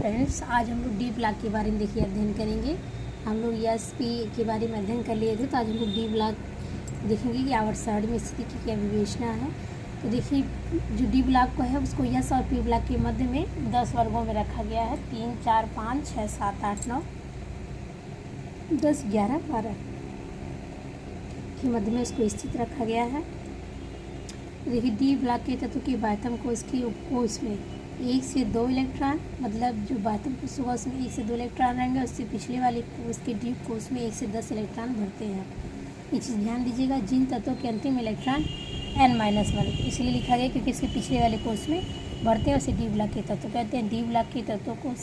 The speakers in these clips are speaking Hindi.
फ्रेंड्स, आज हम लोग डी ब्लॉक के बारे में देखिए अध्ययन करेंगे। हम लोग ESP के बारे में अध्ययन कर लिए थे, तो आज हम लोग डी ब्लॉक देखेंगे कि आवर्त सारणी में स्थिति की क्या विवेचना है। तो देखिए, जो डी ब्लॉक को है उसको यस और पी ब्लॉक के मध्य में 10 वर्गों में रखा गया है। 3, 4, 5, 6, 7, 8, 9, 10, 11, 12 के मध्य में उसको स्थित रखा गया है। देखिए, डी ब्लॉक के तत्व के बाह्यतम कोश की उपकोश में 1 से 2 इलेक्ट्रॉन, मतलब जो बाह्यतम कोश होगा उसमें 1 से 2 इलेक्ट्रॉन रहेंगे। उससे पिछले वाले कोश के डी कोश में 1 से 10 इलेक्ट्रॉन भरते हैं। ये चीज़ ध्यान दीजिएगा, जिन तत्वों के अंतिम इलेक्ट्रॉन n-1 इसलिए लिखा गया क्योंकि इसके पिछले वाले कोश में भरते हैं। उसे डी ब्लॉक के तत्व कहते हैं। डी ब्लॉक के तत्वों को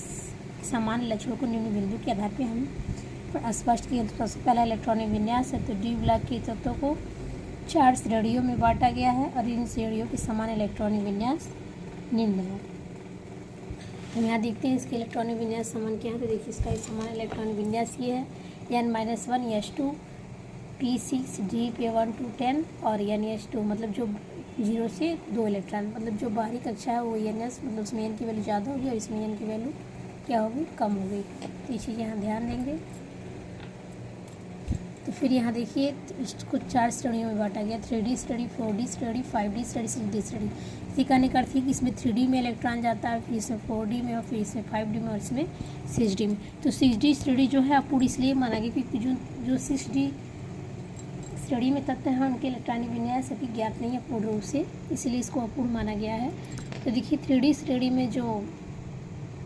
समान लक्षणों को निम्न बिंदु के आधार पर हम स्पष्ट किए। सबसे पहला इलेक्ट्रॉनिक विन्यास है। तो डी ब्लॉक के तत्वों को 4 श्रेणियों में बांटा गया है और इन श्रेणियों के समान इलेक्ट्रॉनिक विन्यास निम्न है। हम यहाँ देखते हैं इसके इलेक्ट्रॉनिक विन्यास समान क्या है। तो देखिए, इसका समान इलेक्ट्रॉनिक विन्यास ये है n-1 S2 P6 D P1 to 10 और NS2, मतलब जो 0 से 2 इलेक्ट्रॉन, मतलब जो बाहरी कक्षा है वो NS, मतलब उसमें n की वैल्यू ज़्यादा होगी और इसमें n की वैल्यू क्या होगी, कम होगी। तो ये चीज़ यहाँ ध्यान देंगे। तो फिर यहाँ देखिए, इसको 4 श्रेणियों में बांटा गया। 3D श्रेणी, 4D श्रेणी, 5D श्रेणी, 6D श्रेणी। इसी कहने का अर्थ है कि इसमें 3D में इलेक्ट्रॉन जाता है, फिर इसमें 4D में, और फिर इसमें 5D में और इसमें 6D में। तो 6D श्रेणी जो है अपूर्ण इसलिए माना गया क्योंकि जो 6D श्रेणी में तत्व हैं उनके इलेक्ट्रॉनिक विन्यास अभी ज्ञात नहीं है पूर्ण रूप से, इसलिए इसको अपूर्ण माना गया है। तो देखिए, 3D श्रेणी में जो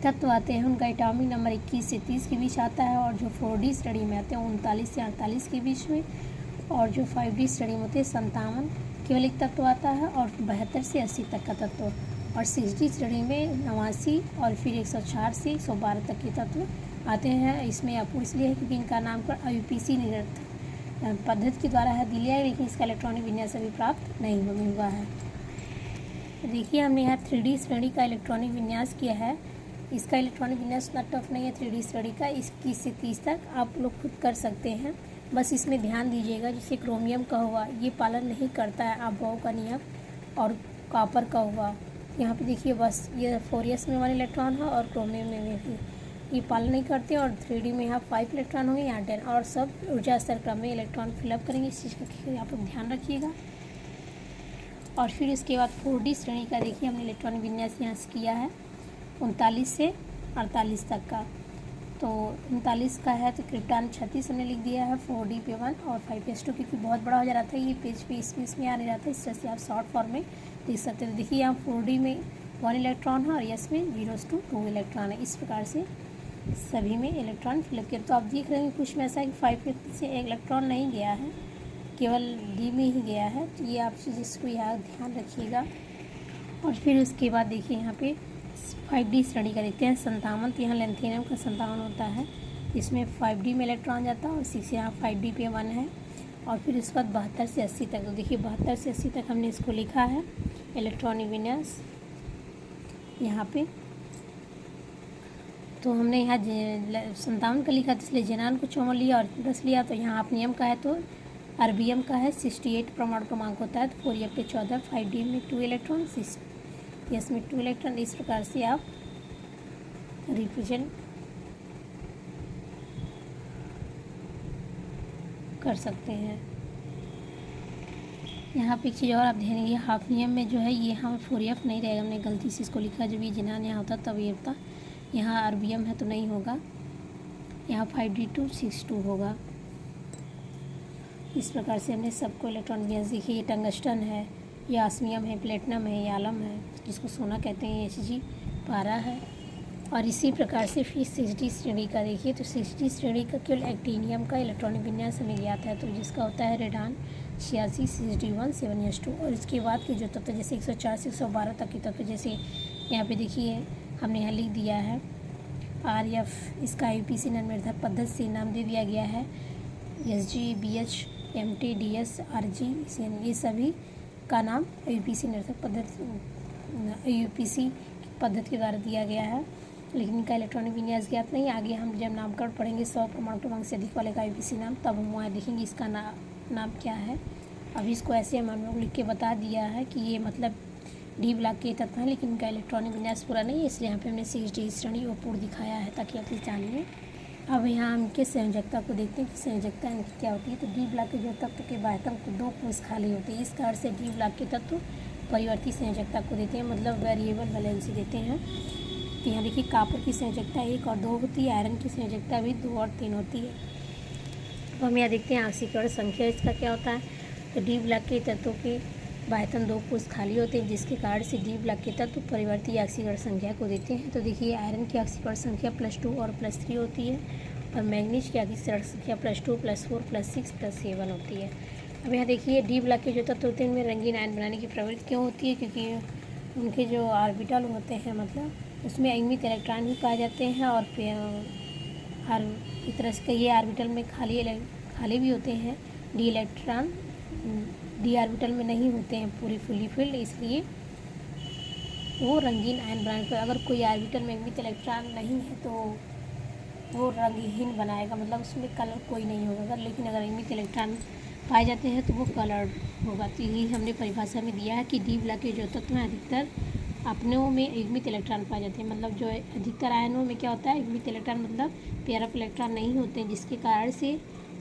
तत्व आते हैं उनका एटॉमिक नंबर 21 से 30 के बीच आता है, और जो 4D श्रेणी में आते हैं 39 से 48 के बीच में, और जो 5D श्रेणी में होते हैं 57 केवल एक तत्व आता है, और 72 से 80 तक का तत्व, और 6D श्रेणी में 89 और फिर 104 से 112 तक के तत्व आते हैं। इसमें अपूर्ण इसलिए है क्योंकि इनका नामकरण IUPAC निरर्थक पद्धति के द्वारा है दिया है, लेकिन इसका इलेक्ट्रॉनिक विन्यास अभी प्राप्त नहीं हुआ है। देखिए, हमने यहाँ 3D श्रेणी का इलेक्ट्रॉनिक विन्यास किया है। इसका इलेक्ट्रॉनिक विन्यास उतना टफ नहीं है 3D श्रेणी का। 21 से 30 तक आप लोग खुद कर सकते हैं, बस इसमें ध्यान दीजिएगा। जैसे क्रोमियम का हुआ, ये पालन नहीं करता है अभाव का नियम, और कॉपर का हुआ, यहाँ पे देखिए बस ये 4s में 1 इलेक्ट्रॉन है, और क्रोमियम में भी ये पालन नहीं करते। और 3D में यहाँ 5 इलेक्ट्रॉन होंगे, यहाँ 10, और सब ऊर्जा स्तर क्रम में इलेक्ट्रॉन फिलअप करेंगे। इस चीज़ का आप लोग ध्यान रखिएगा। और फिर इसके बाद 4D श्रेणी का देखिए, हमने इलेक्ट्रॉनिक विन्यास यहाँ से किया है 39 से 48 तक का। तो 39 का है तो क्रिप्टॉन 36 हमने लिख दिया है, 4D पे 1 और 5s2, क्योंकि बहुत बड़ा हो जा रहा था ये पेज पे इसमें आ नहीं रहा था, इस तरह से आप शॉर्ट फॉर्म में देख सकते हैं। देखिए, यहाँ 4D में 1 इलेक्ट्रॉन है और यस में 0 से 2 इलेक्ट्रॉन है। इस प्रकार से सभी में इलेक्ट्रॉन फिलअप किया। तो आप देख रहे हैं कुछ में ऐसा है कि 5 से एक इलेक्ट्रॉन नहीं गया है, केवल D में ही गया है। तो ये आप चीज़ इसको यहाँ ध्यान रखिएगा। और फिर उसके बाद देखिए, यहाँ पे 5D श्रेणी का देखते हैं 57। तो यहाँ लेंथेनियम का 57 होता है, इसमें 5D में इलेक्ट्रॉन जाता है, और 6 यहाँ 5D पे 1 है। और फिर उसके बाद 72 से 80 तक। तो देखिए, 72 से 80 तक हमने इसको लिखा है इलेक्ट्रॉनिक विन्यास यहाँ पे। तो हमने यहाँ 57 का लिखा, इसलिए जेनान को 54 लिया और 10 लिया। तो यहाँ अपनियम का है तो अर्बियम का है 68 परमाणु क्रमांक होता है, तो 4f पे 14, 5D में 2 इलेक्ट्रॉन, 6s में 2 इलेक्ट्रॉन। इस प्रकार से आप रिप्रेजेंट कर सकते हैं। यहाँ पे एक चीज़ और आप ध्यान देंगे, हाफनियम में जो है ये हमें 4f नहीं रहेगा, हमने गलती से इसको लिखा। जब ये जिनान यहाँ होता तब ये होता, यहाँ अर्बियम है तो नहीं होगा, यहाँ 5D2 6-2 होगा। इस प्रकार से हमने सबको इलेक्ट्रॉन विन्यास। देखिए, ये टंगस्टन है, ये ऑस्मियम है, प्लेटिनम है, ये आलम है, जिसको सोना कहते हैं, ये Hg पारा है। और इसी प्रकार से फिर 6D श्रेणी का देखिए, तो 6D श्रेणी का केवल एक्टिनियम का इलेक्ट्रॉनिक विन्यास हमें ज्ञात है, तो जिसका होता है रेडान 86 6D1 7s2। और इसके बाद के जो तत्व जैसे 104 से 112 तक के तत्व, जैसे यहाँ पे देखिए हमने यहाँ लिख दिया है RF, इसका IUPAC निर्धारक पद्धति से नाम दे दिया गया है SG BH MT DS RG CN, ये सभी का नाम IUPAC निर्धारक पद्धति के द्वारा दिया गया है, लेकिन इनका इलेक्ट्रॉनिक विन्यास ज्ञात नहीं। आगे हम जब नामकरण पढ़ेंगे 100 परमाणु क्रमांक से अधिक वाले का IUPAC नाम, तब हम वहाँ देखेंगे इसका नाम क्या है। अभी इसको ऐसे हम लोग लिख के बता दिया है कि ये मतलब डी ब्लॉक के तत्व हैं, लेकिन इनका इलेक्ट्रॉनिक विन्यास पूरा नहीं है, इसलिए यहाँ पे हमने 6D श्रेणी और पूर्ण दिखाया है ताकि आप इसे जानिए। अब यहाँ हम इनके संयोजकता को देखते हैं कि संयोजकता इनकी क्या होती है। तो डी ब्लॉक के जो तत्व के बाह्यतम को 2 कोष खाली होते हैं, इस कारण से डी ब्लॉक के तत्व परिवर्ती संयोजकता को देते हैं, मतलब वेरिएबल वैलेंसी देते हैं। तो यहाँ देखिए कापर की संयोजकता 1 और 2 होती है, आयरन की संयोजकता भी 2 और 3 होती है। अब हम यहाँ देखते हैं ऑक्सीकरण संख्या इसका क्या होता है। तो डी ब्लॉक के तत्वों के बाह्यतम 2 कोष खाली होते हैं, जिसके कारण से डी ब्लॉक के तत्व परिवर्ती ऑक्सीकरण संख्या को देते हैं। तो देखिए आयरन की ऑक्सीकरण संख्या +2 और +3 होती है, और मैग्नीज की ऑक्सीकरण संख्या +2 +4 +6 +7 होती है। अब यहाँ देखिए डी ब्लॉक के जो तत्व होते हैं उनमें रंगीन आयन बनाने की प्रवृत्ति क्यों होती है, क्योंकि उनके जो ऑर्बिटल होते हैं मतलब उसमें अयमित इलेक्ट्रॉन भी पाए जाते हैं, और हर एक तरह से ये ऑर्बिटल में खाली भी होते हैं, डी इलेक्ट्रॉन डी ऑर्बिटल में नहीं होते हैं पूरी फुली फिल्ड, इसलिए वो रंगीन आयन बनाने। अगर कोई ऑर्बिटल में अयमित इलेक्ट्रॉन नहीं है तो वो रंगहीन बनाएगा, मतलब उसमें कलर कोई नहीं होगा। लेकिन अगर अयमित इलेक्ट्रॉन पाए जाते हैं तो वो कलर्ड होगा। तो यही हमने परिभाषा में दिया है कि डी ब्लॉक के जो तत्व हैं अधिकतर अपनों में अयमित इलेक्ट्रॉन पाए जाते हैं, मतलब जो अधिकतर आयनों में क्या होता है अयमित इलेक्ट्रॉन मतलब पेयर ऑफ इलेक्ट्रॉन नहीं होते हैं, जिसके कारण से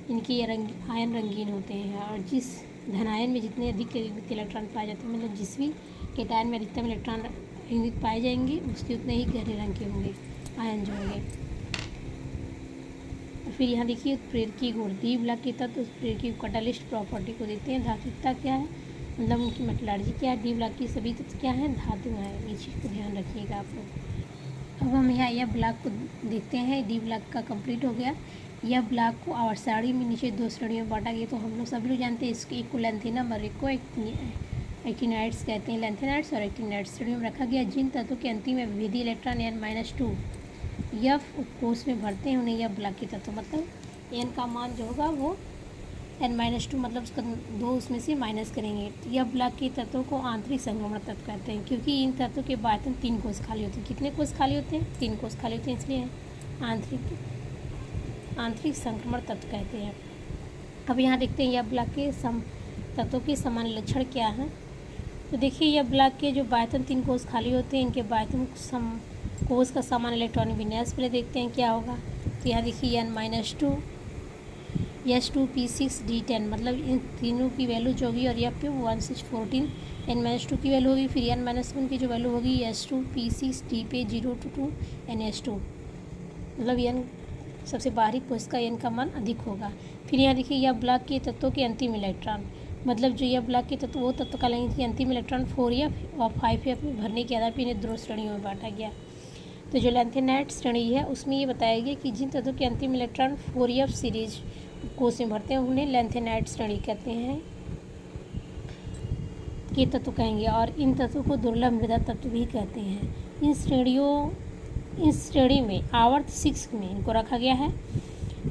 इनके आयन रंगीन होते हैं। और जिस धनायन में जितने अधिक अयमित इलेक्ट्रॉन पाए जाते हैं, मतलब जिस भी केटायन में अधिकतम इलेक्ट्रॉन अयमित पाए जाएंगे उसके उतने ही गहरे रंग के होंगे आयन जो होंगे। फिर यहाँ देखिए उत्प्रेरकीय गुण, डी ब्लॉक के तत्व उत्प्रेरकीय कैटालिस्ट प्रॉपर्टी को देते हैं। धात्विकता क्या है, मतलब उनकी मेटलर्जी क्या है। डी ब्लॉक की सभी तत्व क्या है, धातु है, ये चीज़ को ध्यान रखिएगा आप लोग। अब हम यहाँ यह ब्लॉक को देखते हैं, डी ब्लॉक का कंप्लीट हो गया। यह ब्लॉक को आवर्त सारणी में नीचे 2 श्रेणियों में बांटा गया। तो हम लोग सभी लोग जानते हैं इसके एक को लैंथेनम और एक को एक्टिनाइड्स कहते हैं। लैंथेनाइड्स और एक्टिनाइड्स श्रेणियों में रखा गया। जिन तत्वों के अंतिम में विभेदी इलेक्ट्रॉन N-2 यह कोष में भरते हैं उन्हें यह ब्लॉक के तत्व, मतलब एन का मान जो होगा वो N-2 मतलब उसका 2 उसमें से माइनस करेंगे। तो यह ब्लॉक के तत्वों को आंतरिक संक्रमण तत्व कहते हैं, क्योंकि इन तत्वों के बाह्यतम 3 कोष खाली होते हैं। कितने कोष खाली होते हैं, 3 कोष खाली होते हैं, इसलिए आंतरिक संक्रमण तत्व कहते हैं। अब यहाँ देखते हैं यह ब्लॉक के तत्वों के समान लक्षण क्या हैं। तो देखिए यह ब्लॉक के जो बाह्यतम 3 कोष खाली होते हैं, इनके बाह्यतम कोष का समान इलेक्ट्रॉनिक विन्यास पहले देखते हैं क्या होगा। तो यहाँ देखिए N-2 S2P6D10 मतलब इन तीनों की वैल्यू जो होगी, और यह पे 1614 N-2 की वैल्यू होगी। फिर N-1 की जो वैल्यू होगी S2P6D पे 022 NS2, मतलब N सबसे बाहरी कोष का N का मान अधिक होगा। फिर यहाँ देखिए यह ब्लॉक के तत्वों के अंतिम इलेक्ट्रॉन, मतलब जो यह ब्लॉक के तत्व वो तत्व का लेंगे कि अंतिम इलेक्ट्रॉन 4F और 5F में भरने के आधार पर इन्हें 2 श्रेणियों में बांटा गया। तो जो लैंथेनाइड श्रेणी है उसमें ये बताया गया कि जिन तत्वों के अंतिम इलेक्ट्रॉन 4F सीरीज कोष में भरते हैं उन्हें लैंथेनाइड श्रेणी कहते हैं, के तत्व कहेंगे। और इन तत्वों को दुर्लभ मृदा तत्व भी कहते हैं। इस श्रेणी में आवर्त 6 में इनको रखा गया है।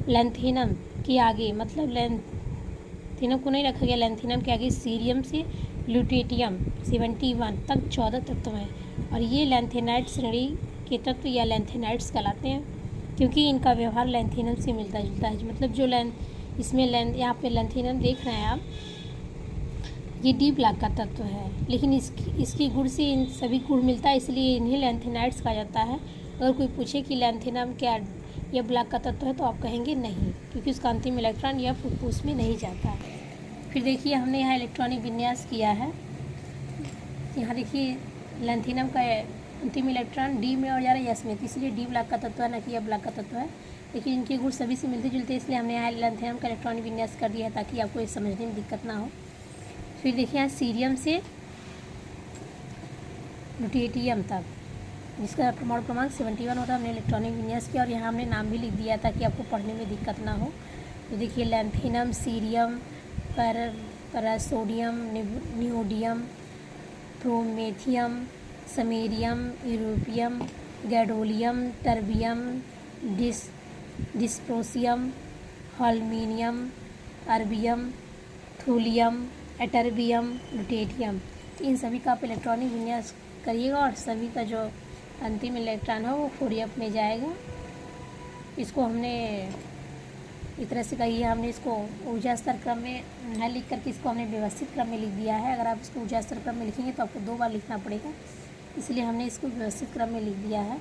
लैंथेनम के आगे, मतलब लैंथेनम को नहीं रखा गया, लैंथेनम के आगे सीरियम से ल्यूटेटियम 71 तक 14 तत्व हैं, और ये लैंथेनाइड श्रेणी के तत्व या लैंथेनाइड्स कहलाते हैं, क्योंकि इनका व्यवहार लैंथेनम से मिलता जुलता है। मतलब जो इसमें यहाँ पे लैंथेनम देख रहे हैं आप, ये डी ब्लॉक का तत्व है, लेकिन इसकी गुण से इन सभी गुण मिलता है, इसलिए इन्हें लैंथेनाइड्स कहा जाता है। अगर कोई पूछे कि लैंथेनम क्या यह ब्लॉक का तत्व है तो आप कहेंगे नहीं, क्योंकि उसका अंतिम इलेक्ट्रॉन यह फुफ्फुस में नहीं जाता। फिर देखिए हमने यहाँ इलेक्ट्रॉनिक विन्यास किया है। यहाँ देखिए लैंथेनम का अंतिम इलेक्ट्रॉन डी में और जा रहा है एस में, इसलिए डी ब्लॉक का तत्व है, ना कि यह ब्लॉक का तत्व है। लेकिन इनके गुण सभी से मिलते जुलते, इसलिए हमने यहाँ लैंथेनम का इलेक्ट्रॉनिक विन्यास कर दिया है ताकि आपको ये समझने में दिक्कत ना हो। फिर देखिए यहाँ सीरियम से ल्यूटेटियम तक, जिसका परमाणु क्रमांक 71 होता है, हमने इलेक्ट्रॉनिक विन्यास किया, और यहाँ हमने नाम भी लिख दिया ताकि आपको पढ़ने में दिक्कत ना हो। तो देखिए lanthanum, cerium, praseodymium, neodymium, promethium, samarium, europium, gadolinium, terbium, dysprosium, holmium, erbium, thulium, ytterbium, lutetium. इन सभी का आप इलेक्ट्रॉनिक विन्यास करिएगा, और सभी का जो अंतिम इलेक्ट्रॉन है वो 4F में जाएगा। इसको हमने इस तरह से कहिए हमने इसको ऊर्जा स्तर क्रम में न लिख करके इसको हमने व्यवस्थित क्रम में लिख दिया है। अगर आप इसको ऊर्जा स्तर क्रम में लिखेंगे तो आपको 2 बार लिखना पड़ेगा, इसलिए हमने इसको व्यवस्थित क्रम में लिख दिया है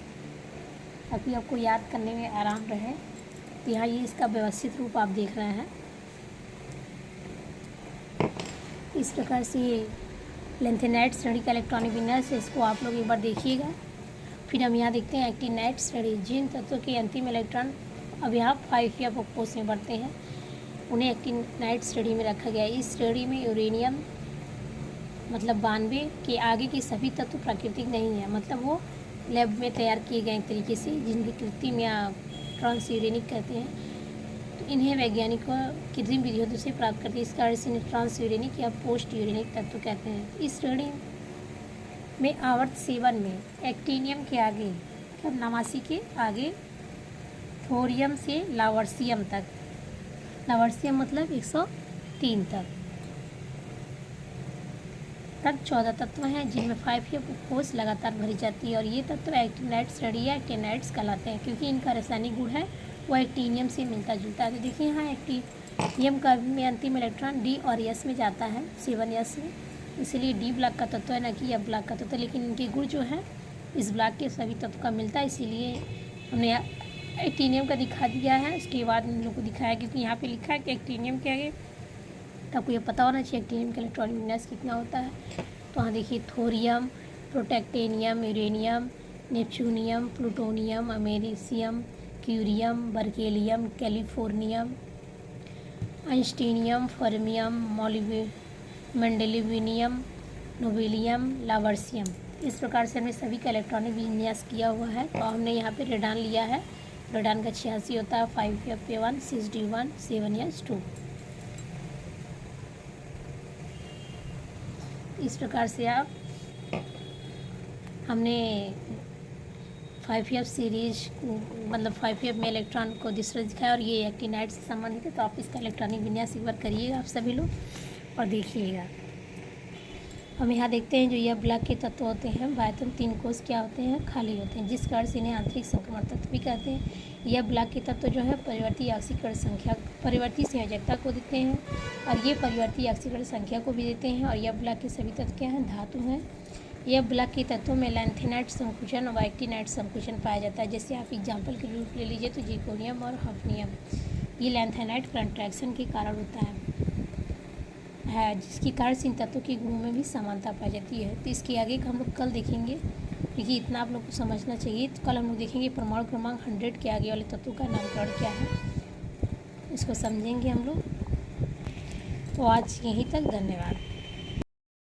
ताकि आपको याद करने में आराम रहे। तो यहाँ ये इसका व्यवस्थित रूप आप देख रहे हैं। इस प्रकार से ये लेंथेनाइट श्रेणी का इलेक्ट्रॉनिक विन्यास है, इसको आप लोग एक बार देखिएगा। फिर हम यहाँ देखते हैं एक्टिनाइट श्रेणी। जिन तत्वों के अंतिम इलेक्ट्रॉन अब यहाँ 5 कोष में बढ़ते हैं उन्हें एक्टिनाइट श्रेणी में रखा गया है। इस श्रेणी में यूरेनियम मतलब 92 के आगे के सभी तत्व प्राकृतिक नहीं है, मतलब वो लैब में तैयार किए गए एक तरीके से, जिनकी कृत्रिम या ट्रांसयूरेनिक कहते हैं। तो इन्हें वैज्ञानिकों कृत्रिम विधियों से प्राप्त करते हैं। इस कारण से इन्हें ट्रांसयूरेनिक या पोस्ट यूरेनिक तत्व कहते हैं। इस श्रेणी में आवर्त 7 में एक्टिनियम के आगे मतलब 89 के आगे थोरियम से लावर्सियम तक, लावर्सियम मतलब 103 तक 14 तत्व हैं जिनमें 5 कोष लगातार भरी जाती है और ये तत्व एक्टिनाइट श्रेणी या एक्टिनाइट्स कहलाते हैं क्योंकि इनका रासायनिक गुण है वो एक्टिनियम से मिलता जुलता है। तो देखिए यहाँ एक्टिनियम का में अंतिम इलेक्ट्रॉन डी और एस में जाता है, 7s में, इसलिए डी ब्लॉक का तत्व है, न कि एफ ब्लॉक का तत्व। लेकिन इनके गुण जो है इस ब्लॉक के सभी तत्व का मिलता है, इसीलिए हमने एक्टिनियम का दिखा दिया है। उसके बाद इन लोगों को दिखाया क्योंकि यहाँ पे लिखा है कि एक्टिनियम के आगे, तो आपको ये पता होना चाहिए एक्टिनियम का इलेक्ट्रॉनिक विन्यास कितना होता है। तो यहाँ देखिए thorium, protactinium, uranium, neptunium, plutonium, americium, curium, berkelium, californium, einsteinium, fermium, mendelevium, nobelium, lawrencium. इस प्रकार से हमने सभी का इलेक्ट्रॉनिक विन्यास किया हुआ है। तो हमने यहाँ पे रेडान लिया है, रेडान का 86 होता है, 5Fa1, 6D1, 7s2। इस प्रकार से आप हमने 5F सीरीज मतलब 5F में इलेक्ट्रॉन को दूसरा दिखाया और ये एक्टिनाइट से संबंधित है। तो आप इसका इलेक्ट्रॉनिक विन्यास एक बार करिएगा आप सभी लोग और देखिएगा। हम यहाँ देखते हैं जो यह ब्लॉक के तत्व होते हैं बाह्यतम 3 कोष क्या होते हैं, खाली होते हैं, जिस कारण से इन्हें आंतरिक संक्रमण तत्व भी कहते हैं। यह ब्लॉक के तत्व जो है परिवर्ती ऑक्सीकरण संख्या, परिवर्ती संयोजकता को देते हैं और ये परिवर्ती ऑक्सीकरण संख्या को भी देते हैं। और यह ब्लॉक के सभी तत्व क्या हैं, धातु हैं। यह ब्लॉक के तत्वों में लैंथेनाइट संकुचन और एक्टिनाइट संकुचन पाया जाता है। जैसे आप एग्जाम्पल के रूप ले लीजिए तो जिर्कोनियम और हफनियम, ये लैंथेनाइट कंट्रैक्शन के कारण होता है जिसके कारण इन तत्वों के गुणों में भी समानता पाई जाती है। तो इसके आगे हम लोग कल देखेंगे, क्योंकि इतना आप लोग को समझना चाहिए। तो कल हम लोग देखेंगे परमाणु क्रमांक 100 के आगे वाले तत्वों का नामकरण क्या है, इसको समझेंगे हम लोग। तो आज यहीं तक, धन्यवाद।